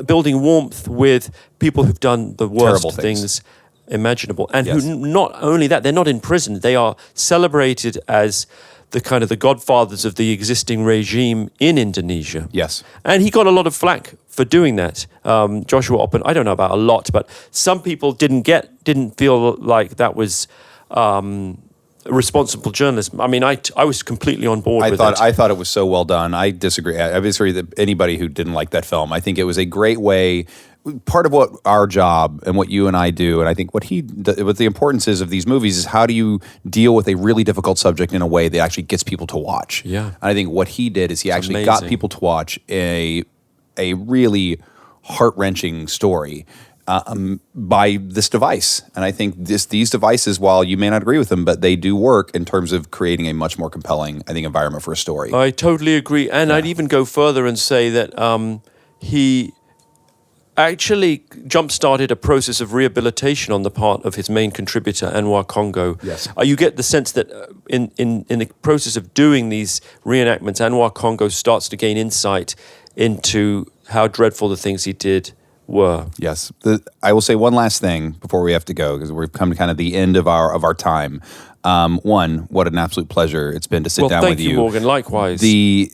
building warmth with people who've done the worst things imaginable. And who, not only that, they're not in prison. They are celebrated as the kind of the godfathers of the existing regime in Indonesia. Yes. And he got a lot of flack for doing that. Joshua Oppenheimer, I don't know about a lot, but some people didn't feel like that was responsible journalism. I mean, I was completely on board with it. I thought it was so well done. I disagree. I disagree that anybody who didn't like that film. I think it was a great way part of what our job and what you and I do, and I think what the importance is of these movies is how do you deal with a really difficult subject in a way that actually gets people to watch. Yeah. And I think what he did is he actually amazing. got people to watch a really heart-wrenching story by this device. And I think these devices, while you may not agree with them, but they do work in terms of creating a much more compelling, I think, environment for a story. I totally agree. And I'd even go further and say that he actually jump-started a process of rehabilitation on the part of his main contributor, Anwar Congo. Yes. You get the sense that in the process of doing these reenactments, Anwar Congo starts to gain insight into how dreadful the things he did were. Yes. I will say one last thing before we have to go, because we've come to kind of the end of our time. One, what an absolute pleasure it's been to sit down with you. Thank you, Morgan. Likewise. The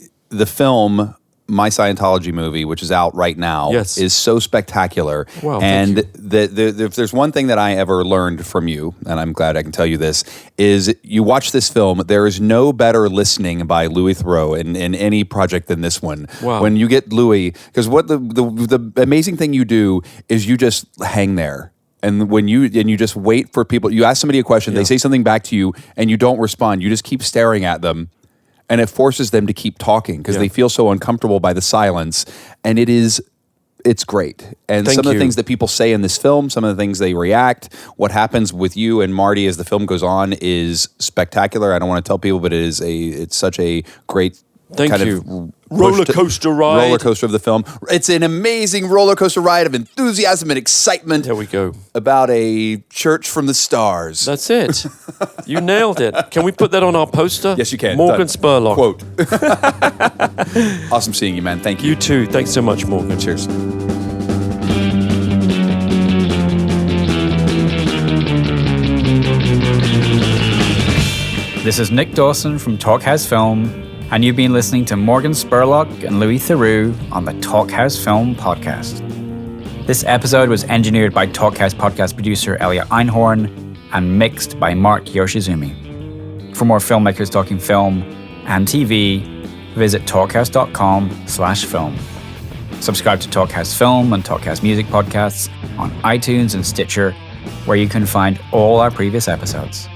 film, My Scientology Movie, which is out right now, is so spectacular. Wow, and thank if there's one thing that I ever learned from you, and I'm glad I can tell you this, is you watch this film, there is no better listening by Louis Theroux in any project than this one. Wow. When you get Louis, because what the amazing thing you do is you just hang there. And when you just wait for people, you ask somebody a question, they say something back to you, and you don't respond. You just keep staring at them. And it forces them to keep talking because they feel so uncomfortable by the silence. And it's great. And some of the things that people say in this film, some of the things they react, what happens with you and Marty as the film goes on is spectacular. I don't want to tell people, but it's such a great roller coaster ride. Roller coaster of the film. It's an amazing roller coaster ride of enthusiasm and excitement. There we go. About a church from the stars. That's it. You nailed it. Can we put that on our poster? Yes, you can. Morgan Done. Spurlock. Quote. Awesome seeing you, man. Thank you. You too. Thanks so much, Morgan. Cheers. This is Nick Dawson from Talkhouse Film, and you've been listening to Morgan Spurlock and Louis Theroux on the Talkhouse Film podcast. This episode was engineered by Talkhouse podcast producer Elliot Einhorn and mixed by Mark Yoshizumi. For more filmmakers talking film and TV, visit talkhouse.com/film. Subscribe to Talkhouse Film and Talkhouse Music podcasts on iTunes and Stitcher, where you can find all our previous episodes.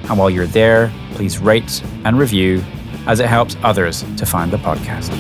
And while you're there, please rate and review, as it helps others to find the podcast.